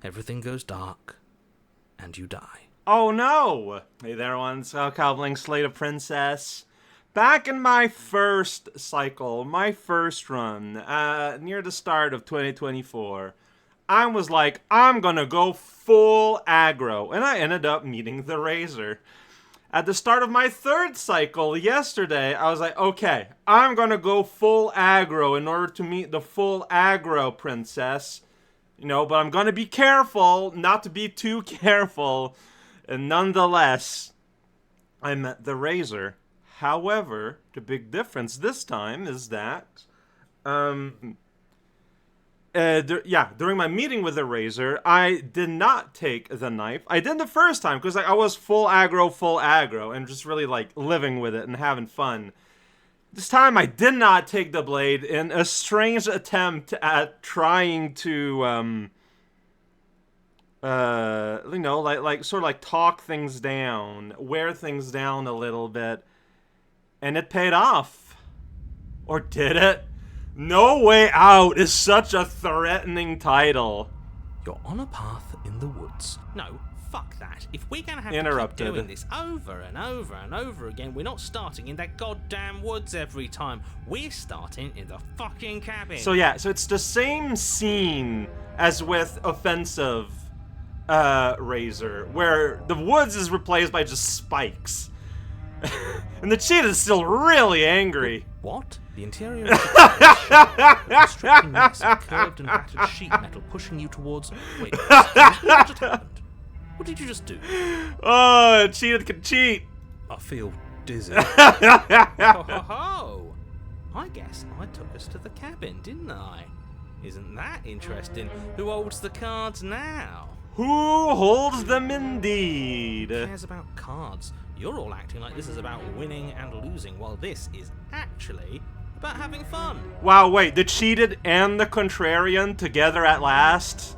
everything goes dark, and you die. Oh no! Hey there, once Cobbling Slate of Princess. Back in my first cycle, my first run, near the start of 2024, I was like, I'm gonna go full aggro, and I ended up meeting the Razor. At the start of my third cycle yesterday, I was like, okay, I'm gonna go full aggro in order to meet the full aggro princess. You know, but I'm gonna be careful not to be too careful. And nonetheless, I met the Razor. However, the big difference this time is that, during my meeting with the Razor, I did not take the knife. I did the first time because I was full aggro, and just really like living with it and having fun. This time I did not take the blade in a strange attempt at trying to, sort of like talk things down, wear things down a little bit, and it paid off. Or did it? No Way Out is such a threatening title. You're on a path in the woods. No, fuck that. If we're gonna have Interrupted. to keep doing this over and over and over again, we're not starting in that goddamn woods every time. We're starting in the fucking cabin. So it's the same scene as with Offensive Razor, where the woods is replaced by just spikes. And the cheetah is still really angry. What? The interior of the striking mess of curved and battered sheet metal pushing you towards... Wait, what just happened? What did you just do? Oh, cheetah can cheat. I feel dizzy. Ho. I guess I took us to the cabin, didn't I? Isn't that interesting? Who holds the cards now? Who holds them indeed? Who cares about cards? You're all acting like this is about winning and losing, while this is actually about having fun. Wow, wait, the cheated and the contrarian together at last?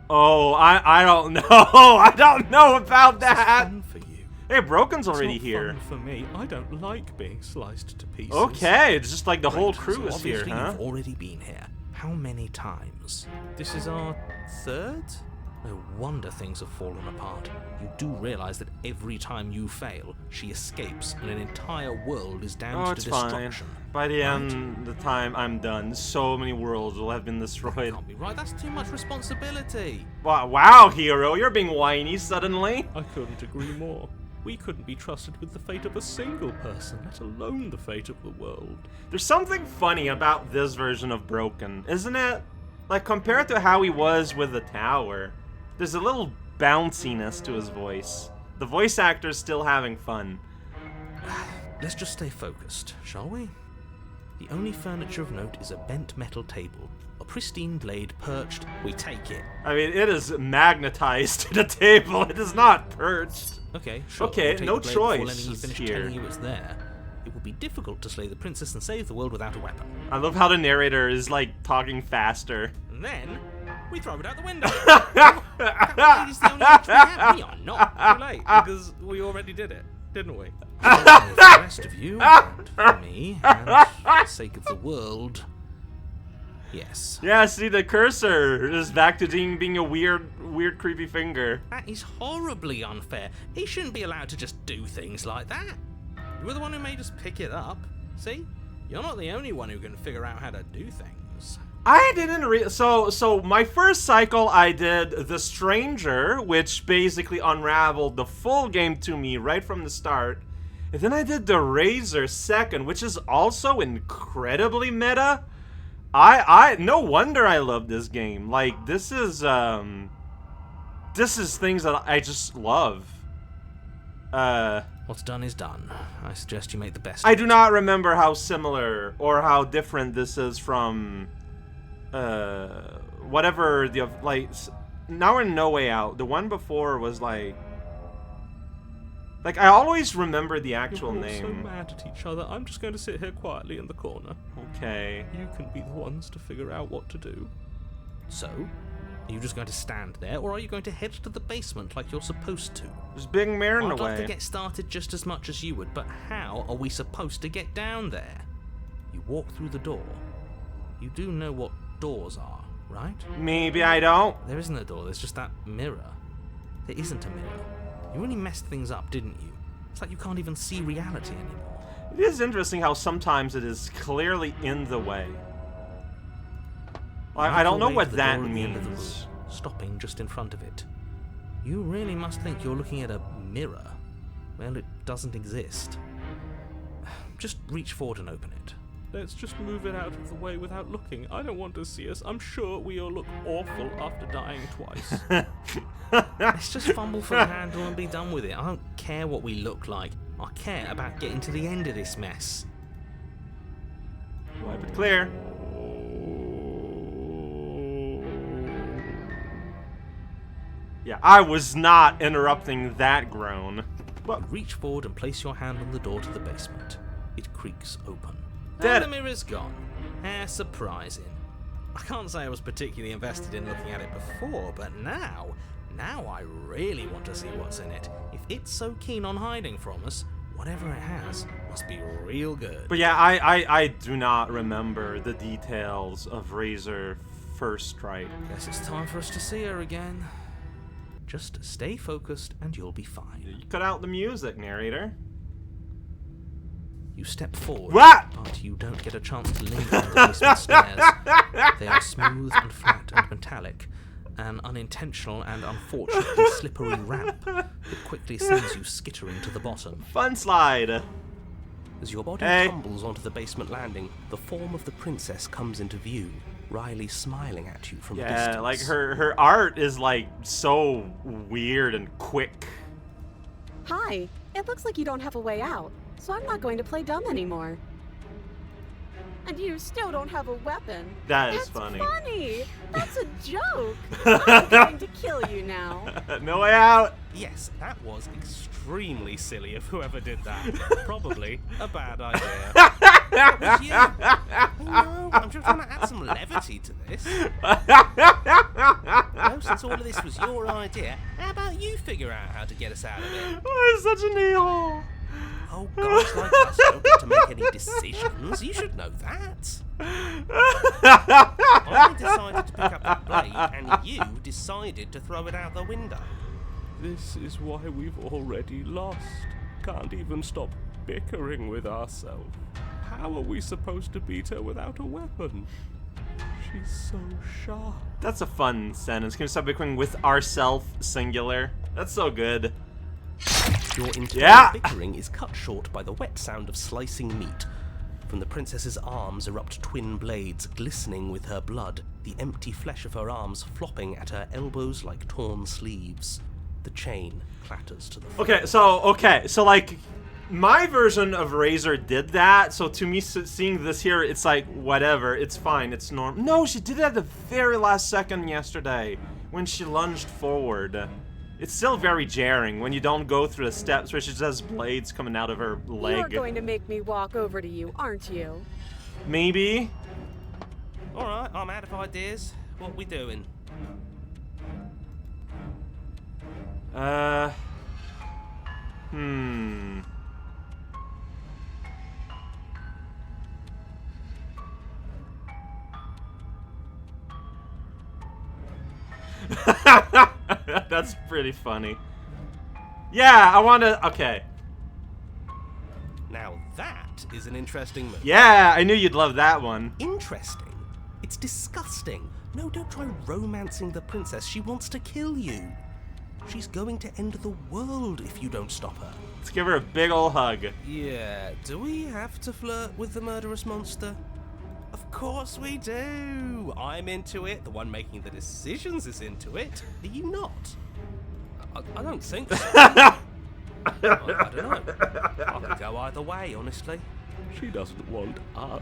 Oh, I don't know. I don't know about that. Fun for you. Hey, Broken's It's already not here. fun for me. I don't like being sliced to pieces. Okay, it's just like the whole Great, crew so is here, obviously huh? You've already been here. How many times? This is our third? No wonder things have fallen apart. You do realize that every time you fail, she escapes and an entire world is Oh, damned it's to fine. destruction. By the end, the time I'm done, so many worlds will have been destroyed. Can't be right, that's too much responsibility. Wow, hero, you're being whiny suddenly. I couldn't agree more. We couldn't be trusted with the fate of a single person, let alone the fate of the world. There's something funny about this version of Broken, isn't it? Like, compared to how he was with the tower, there's a little bounciness to his voice. The voice actor's still having fun. Let's just stay focused, shall we? The only furniture of note is a bent metal table. A pristine blade perched. We take it. I mean, it is magnetized to the table. It is not perched. Okay, sure. Okay, we'll take no the blade before choice letting you is finish here. telling you it's there. It will be difficult to slay the princess and save the world without a weapon. I love how the narrator is, like, talking faster. And then, we throw it out the window. That blade is the only option we have. We are not too late, because we already did it, didn't we? For the rest of you, and for me, and for the sake of the world, yes. Yeah, see, the cursor is back to being a weird, creepy finger. That is horribly unfair. He shouldn't be allowed to just do things like that. You were the one who made us pick it up. See? You're not the only one who can figure out how to do things. I didn't so my first cycle I did The Stranger, which basically unraveled the full game to me right from the start. And then I did The Razor second, which is also incredibly meta. I no wonder I love this game. Like, this is things that I just love. What's done is done. I suggest you make the best I of do it. not remember how similar or how different this is from whatever the like. Now we're in No Way Out. The one before was like I always remember the actual You're all name. so mad at each other. I'm just going to sit here quietly in the corner. Okay. You can be the ones to figure out what to do. So, are you just going to stand there, or are you going to head to the basement like you're supposed to? There's Big Mare in the I'd love to way. get started just as much as you would, but how are we supposed to get down there? You walk through the door. You do know what doors are, right? Maybe I don't. There isn't a door, there's just that mirror. There isn't a mirror. You really messed things up, didn't you? It's like you can't even see reality anymore. It is interesting how sometimes it is clearly in the way. I don't know Make your way what to the that door at the end of the means. room, stopping just in front of it. You really must think you're looking at a mirror. Well, it doesn't exist. Just reach forward and open it. Let's just move it out of the way without looking. I don't want to see us. I'm sure we all look awful after dying twice. Let's just fumble for the handle and be done with it. I don't care what we look like. I care about getting to the end of this mess. Wipe it clear. Yeah, I was not interrupting that groan. You reach forward and place your hand on the door to the basement. It creaks open. Dead. And the mirror's gone. How surprising. I can't say I was particularly invested in looking at it before, but now I really want to see what's in it. If it's so keen on hiding from us, whatever it has must be real good. But yeah, I do not remember the details of Razor First Strike. Guess it's time for us to see her again. Just stay focused and you'll be fine. You cut out the music, narrator. You step forward, What? but you don't get a chance to linger on the basement stairs. They are smooth and flat and metallic, an unintentional and unfortunately slippery ramp that quickly sends you skittering to the bottom. Fun slide. As your body Hey. tumbles onto the basement landing, the form of the princess comes into view, Riley smiling at you from a distance. Yeah, like her art is like so weird and quick. Hi, it looks like you don't have a way out, so I'm not going to play dumb anymore. And you still don't have a weapon. That is That's funny. funny. That's a joke. I'm going to kill you now. No way out. Yes, that was extremely silly of whoever did that. Probably a bad idea. It was you. I know, I'm just trying to add some levity to this. No, since all of this was your idea, how about you figure out how to get us out of it? Oh, it's such an a-hole. Oh, guys like us don't get to make any decisions. You should know that. I decided to pick up that blade, and you decided to throw it out the window. This is why we've already lost. Can't even stop bickering with ourselves. How are we supposed to beat her without a weapon? She's so sharp. That's a fun sentence. Can we stop bickering with ourself singular? That's so good. Your entire Yeah. bickering is cut short by the wet sound of slicing meat. From the princess's arms erupt twin blades, glistening with her blood, the empty flesh of her arms flopping at her elbows like torn sleeves. The chain clatters to the floor. Okay, so like, my version of Razor did that, so to me seeing this here, it's like, whatever, it's fine, it's normal. No, she did it at the very last second yesterday, when she lunged forward. It's still very jarring when you don't go through the steps where she just has blades coming out of her You're leg. going to make me walk over to you, aren't you? Maybe? Alright, I'm out of ideas. What we doing? That's pretty funny. Yeah, I wanna, okay. Now that is an interesting move. Yeah, I knew you'd love that one. Interesting? It's disgusting. No, don't try romancing the princess. She wants to kill you. She's going to end the world if you don't stop her. Let's give her a big ol' hug. Yeah, do we have to flirt with the murderous monster? Of course we do. I'm into it. The one making the decisions is into it. Are you not? I don't think so. I don't know. I could go either way, honestly. She doesn't want us.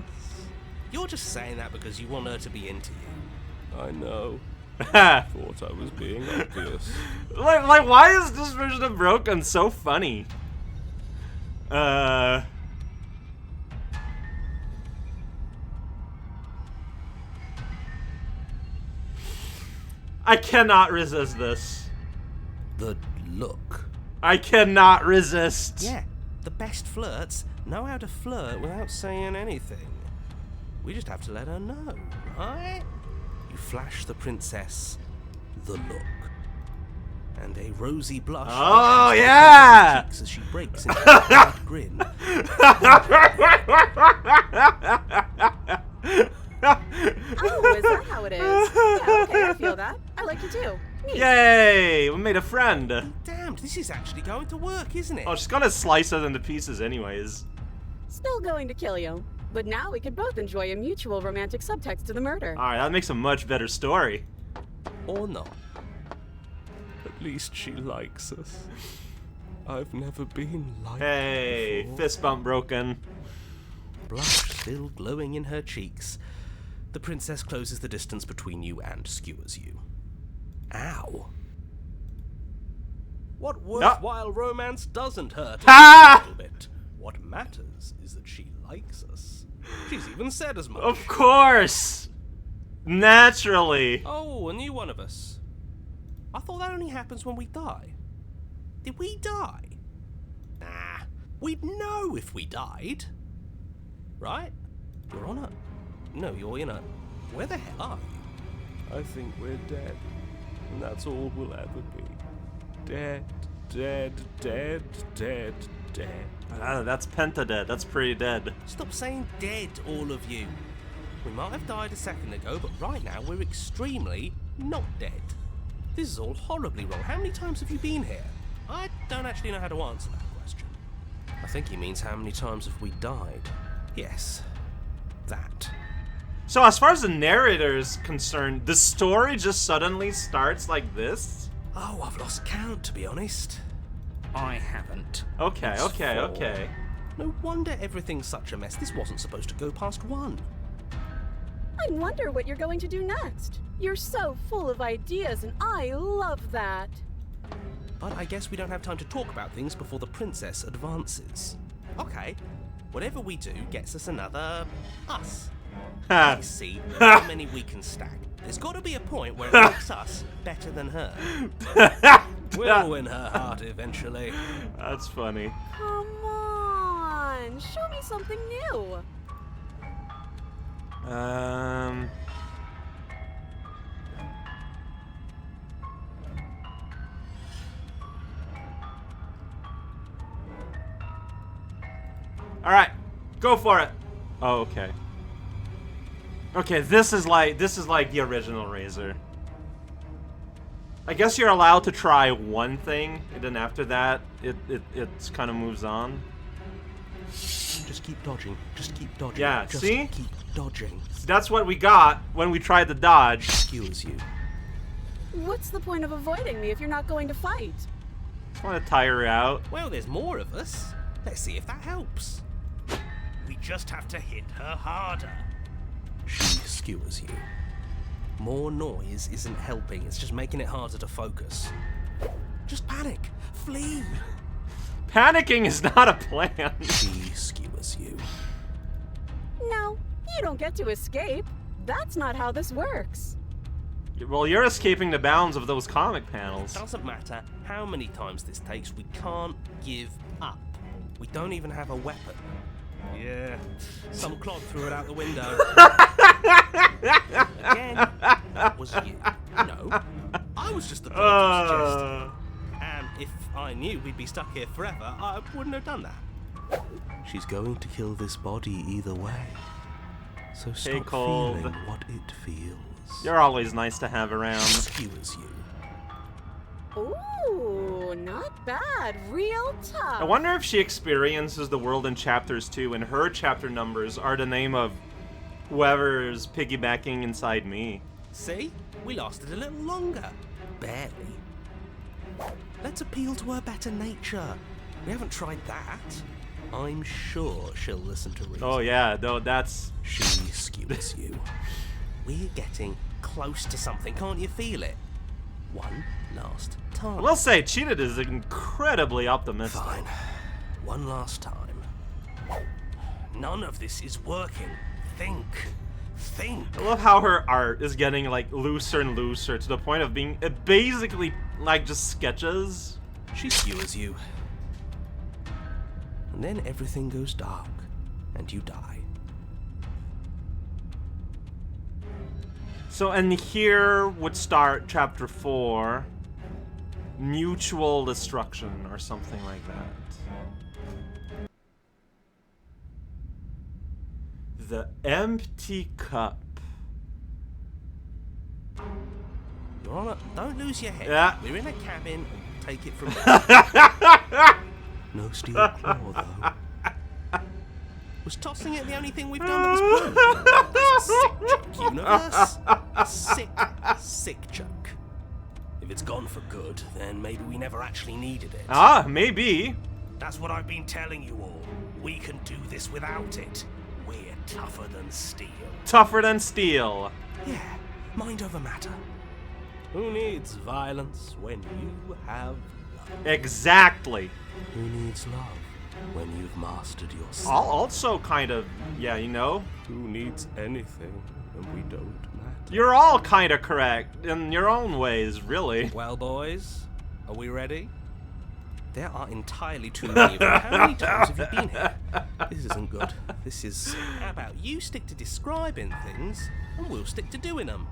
You're just saying that because you want her to be into you. I know. Thought I was being obvious. like, why is this version of Broken so funny? I cannot resist this. The look. I cannot resist. Yeah, the best flirts know how to flirt without saying anything. We just have to let her know, right? You flash the princess the look. And a rosy blush Oh, flushes the yeah! princess's cheeks as she breaks into a wide grin. Oh, is that how it is? Yeah, okay, I feel that. I like you too. Neat. Yay! We made a friend. Damned, this is actually going to work, isn't it? Oh, she's gonna slice us into pieces anyways. Still going to kill you. But now we can both enjoy a mutual romantic subtext to the murder. Alright, that makes a much better story. Or not. At least she likes us. I've never been like Hey, before. fist bump broken. Blush still glowing in her cheeks. The princess closes the distance between you and skewers you. Ow. What worthwhile romance doesn't hurt Ha! a little bit? What matters is that she likes us. She's even said as much. Of course! Naturally. Oh, a new one of us. I thought that only happens when we die. Did we die? Nah, we'd know if we died. Right? You're on a... No, you're in a... Where the hell are you? I think we're dead. And that's all we'll ever be. Dead, dead, dead, dead, dead. That's penta-dead. That's pretty dead. Stop saying dead, all of you. We might have died a second ago, but right now we're extremely not dead. This is all horribly wrong. How many times have you been here? I don't actually know how to answer that question. I think he means how many times have we died? Yes, that. So as far as the narrator is concerned, the story just suddenly starts like this? Oh, I've lost count, to be honest. I haven't. Okay, It's okay, 4. okay. No wonder everything's such a mess. This wasn't supposed to go past 1. I wonder what you're going to do next. You're so full of ideas, and I love that. But I guess we don't have time to talk about things before the princess advances. Okay, whatever we do gets us another us. Ha. Let's see how many we can stack. There's got to be a point where it makes us better than her. We'll win her heart eventually. That's funny. Come on, show me something new. Alright, go for it. Oh, okay. Okay, this is like the original Razor. I guess you're allowed to try one thing, and then after that, it kind of moves on. Just keep dodging. Just keep dodging. Yeah, just see? keep dodging. That's what we got when we tried to dodge. Skewers you. What's the point of avoiding me if you're not going to fight? Just want to tire her out. Well, there's more of us. Let's see if that helps. We just have to hit her harder. She skewers you. More noise isn't helping, it's just making it harder to focus. Just panic. Flee. Panicking is not a plan. She skewers you. No, you don't get to escape. That's not how this works. Well, you're escaping the bounds of those comic panels. Doesn't matter how many times this takes, we can't give up. We don't even have a weapon. Yeah, some clod threw it out the window. Again, that was you. No, I was just the one to suggest. And if I knew we'd be stuck here forever, I wouldn't have done that. She's going to kill this body either way. So stop Cold. feeling what it feels. You're always nice to have around. Skewers you. Ooh, not bad. Real tough. I wonder if she experiences the world in chapters 2 and her chapter numbers are the name of whoever's piggybacking inside me. See? We lasted a little longer. Barely. Let's appeal to her better nature. We haven't tried that. I'm sure she'll listen to reason. Oh yeah, though that's... She skewers you. We're getting close to something, can't you feel it? One last time. I will say, Cheetah is incredibly optimistic. Fine. One last time. None of this is working. Think. Think. I love how her art is getting like looser and looser to the point of being basically like just sketches. She skewers you. And then everything goes dark, and you die. So, and here would start chapter 4. Mutual destruction, or something like that. The empty cup. You're on a, don't lose your head. Yeah. We're in a cabin, and we'll take it from there. No steel claw, though. Was tossing it the only thing we've done that was permanent? That's a sick joke, universe. A sick, sick joke. If it's gone for good, then maybe we never actually needed it. Ah, maybe. That's what I've been telling you all. We can do this without it. We're tougher than steel. Tougher than steel. Yeah, mind over matter. Who needs violence when you have love? Exactly. Who needs love when you've mastered yourself? Also kind of, yeah, you know. Who needs anything when we don't matter? You're all kind of correct in your own ways, really. Well, boys, are we ready? There are entirely too many of you. How many times have you been here? This isn't good. This is... How about you stick to describing things, and we'll stick to doing them.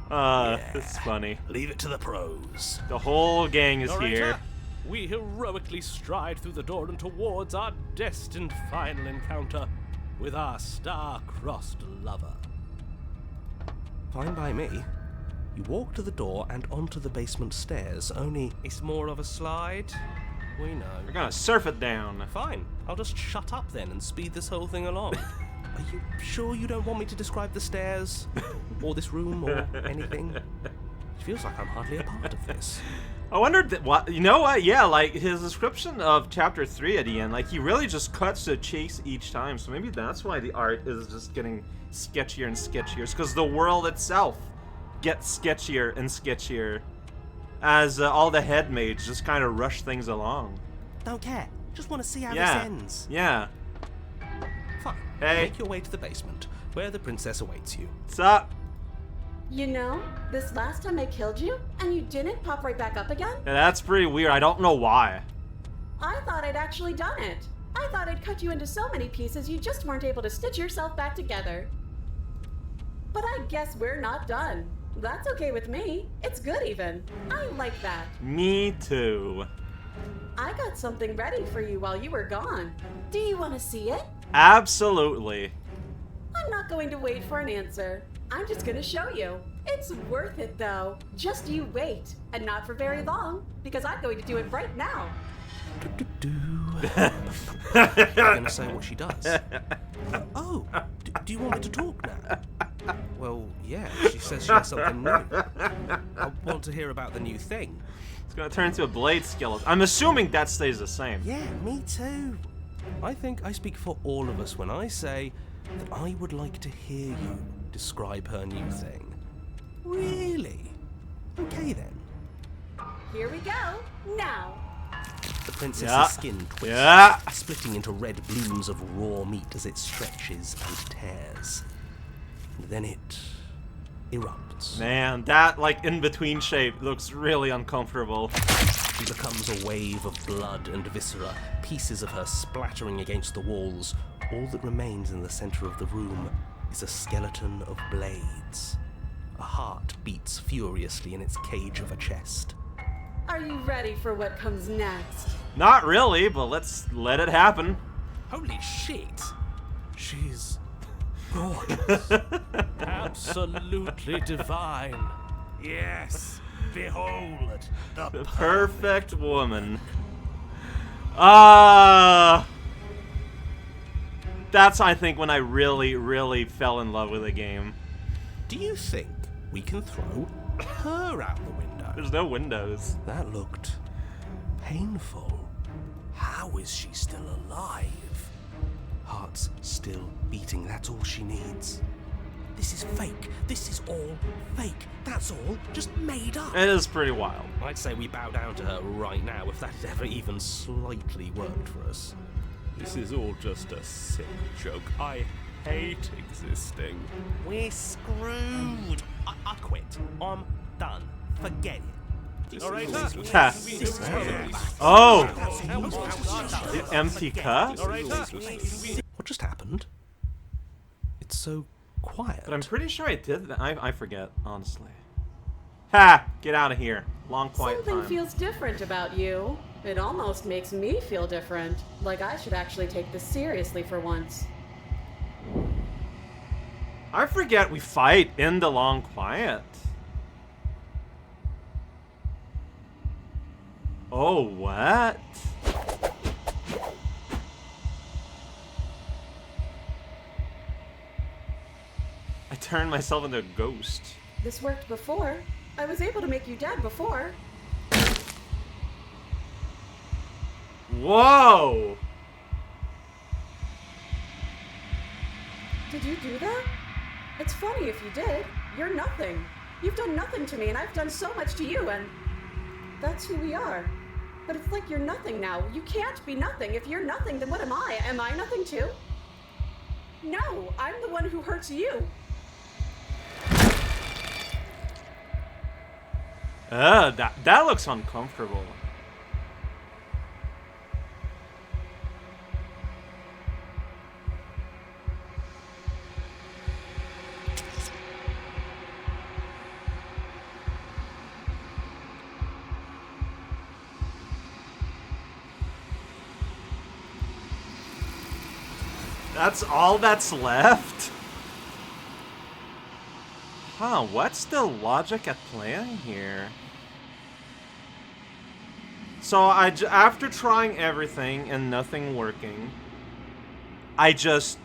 It's funny. Leave it to the pros. The whole gang is Narrator, here. we heroically stride through the door and towards our destined final encounter with our star-crossed lover. Fine by me. You walk to the door and onto the basement stairs, only... It's more of a slide. We know. We're gonna surf it down. Fine, I'll just shut up then and speed this whole thing along. Are you sure you don't want me to describe the stairs? Or this room, or anything? It feels like I'm hardly a part of this. I wondered what, you know what? Yeah, like his description of chapter 3 at the end, like he really just cuts to chase each time. So maybe that's why the art is just getting sketchier and sketchier. It's because the world itself gets sketchier and sketchier as all the head mages just kind of rush things along. Don't care. Just want to see how Yeah. this ends. Yeah. Fine. Hey. Make your way to the basement, where the princess awaits you. What's up? You know, this last time I killed you, and you didn't pop right back up again? Yeah, that's pretty weird. I don't know why. I thought I'd actually done it. I thought I'd cut you into so many pieces you just weren't able to stitch yourself back together. But I guess we're not done. That's okay with me. It's good even. I like that. Me too. I got something ready for you while you were gone. Do you want to see it? Absolutely. I'm not going to wait for an answer. I'm just going to show you. It's worth it though. Just you wait. And not for very long, because I'm going to do it right now. I'm going to say what she does. Do you want me to talk now? Well, yeah, she says she has something new. I want to hear about the new thing. It's gonna turn into a blade skeleton. I'm assuming that stays the same. Yeah, me too. I think I speak for all of us when I say that I would like to hear you describe her new thing. Really? Okay then. Here we go. Now. The princess's Yeah. skin twists, Yeah. splitting into red blooms of raw meat as it stretches and tears. And then it erupts. Man, that like in-between shape looks really uncomfortable. She becomes a wave of blood and viscera, pieces of her splattering against the walls. All that remains in the center of the room is a skeleton of blades. A heart beats furiously in its cage of a chest. Are you ready for what comes next? Not really, but let's let it happen. Holy shit! She's gorgeous. Absolutely divine. Yes, behold the Perfect woman. That's, I think, when I really, really fell in love with the game. Do you think we can throw her out the window? There's no windows. That looked painful. How is she still alive? Heart's still beating, that's all she needs. This is fake. This is all fake. That's all just made up. It is pretty wild. I'd say we bow down to her right now if that had ever even slightly worked for us. This is all just a sick joke. I hate existing. We're screwed. I quit. I'm done. Forget it. Narrator, Ha. Oh! The empty cup? narrator. What just happened? It's so quiet. But I'm pretty sure I did that. I forget, honestly. Ha! Get out of here. Long, quiet Something time. feels different about you. It almost makes me feel different. Like I should actually take this seriously for once. I forget we fight in the long quiet. Oh, what? I turned myself into a ghost. This worked before. I was able to make you dead before. Whoa! Did you do that? It's funny if you did. You're nothing. You've done nothing to me, and I've done so much to you, and that's who we are. But it's like you're nothing now. You can't be nothing. If you're nothing, then what am I? Am I nothing too? No, I'm the one who hurts you. That looks uncomfortable. That's all that's left? Huh, what's the logic at play here? So after trying everything and nothing working, I just,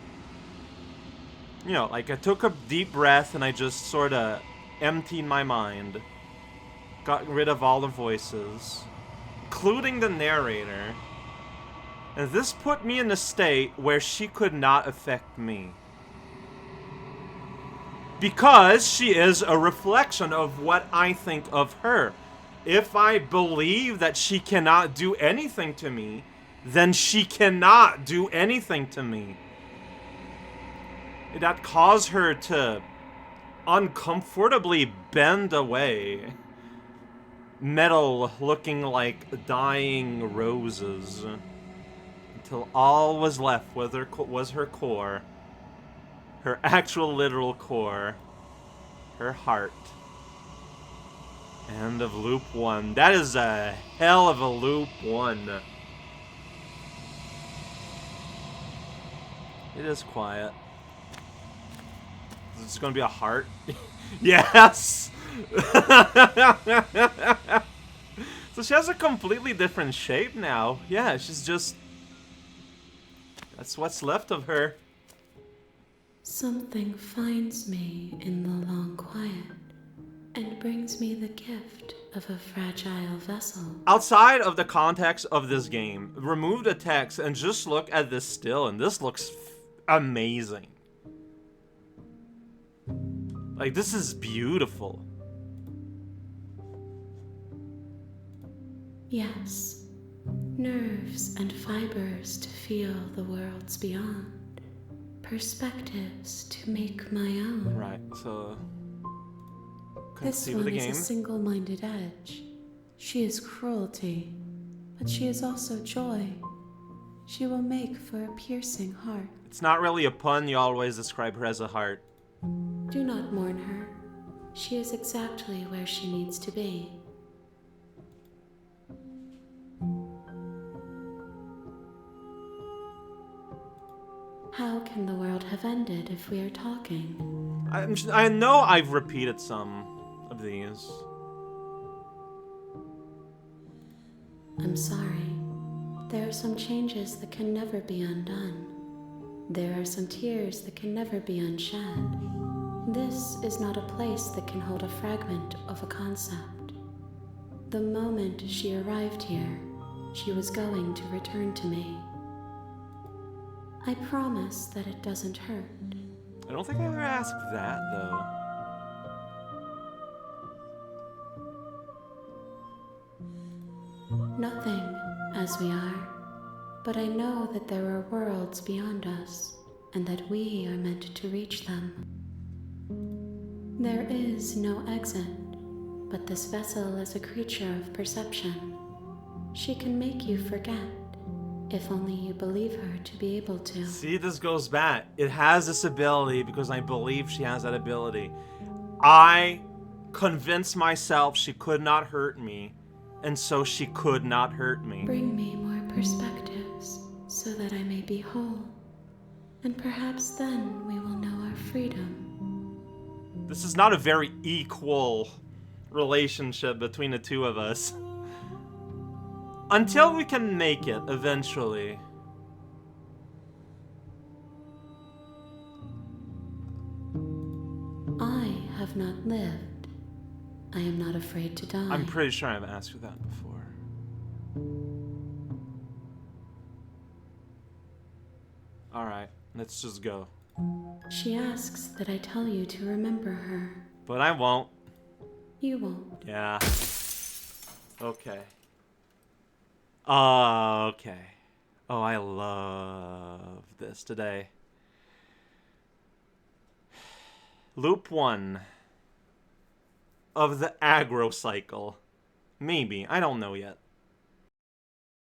you know, like I took a deep breath and I just sort of emptied my mind. Got rid of all the voices, including the narrator. And this put me in a state where she could not affect me. Because she is a reflection of what I think of her. If I believe that she cannot do anything to me, then she cannot do anything to me. That caused her to uncomfortably bend away. Metal looking like dying roses. Until all was left was her core. Her actual literal core. Her heart. End of loop 1. That is a hell of a loop 1. It is quiet. Is this gonna be a heart? Yes! So she has a completely different shape now. Yeah, she's just... That's what's left of her. Something finds me in the long quiet and brings me the gift of a fragile vessel. Outside of the context of this game, remove the text and just look at this still, and this looks amazing. Like, this is beautiful. Yes, nerves and fibers to feel the worlds beyond. Perspectives to make my own. Right, so... This conceive one of the is game. a single-minded edge. She is cruelty, but she is also joy. She will make for a piercing heart. It's not really a pun, you always describe her as a heart. Do not mourn her. She is exactly where she needs to be. How can the world have ended if we are talking? I know I've repeated some of these. I'm sorry. There are some changes that can never be undone. There are some tears that can never be unshed. This is not a place that can hold a fragment of a concept. The moment she arrived here, she was going to return to me. I promise that it doesn't hurt. I don't think I ever asked that, though. Nothing, as we are, but I know that there are worlds beyond us, and that we are meant to reach them. There is no exit, but this vessel is a creature of perception. She can make you forget, If only you believe her to be able to. See, this goes back. It has this ability because I believe she has that ability. I convinced myself she could not hurt me, and so she could not hurt me. Bring me more perspectives so that I may be whole. And perhaps then we will know our freedom. This is not a very equal relationship between the two of us. Until we can make it, eventually. I have not lived. I am not afraid to die. I'm pretty sure I've asked you that before. Alright, let's just go. She asks that I tell you to remember her. But I won't. You won't. Yeah. Okay. Okay. Oh, I love this today. Loop 1 of the aggro cycle. Maybe. I don't know yet.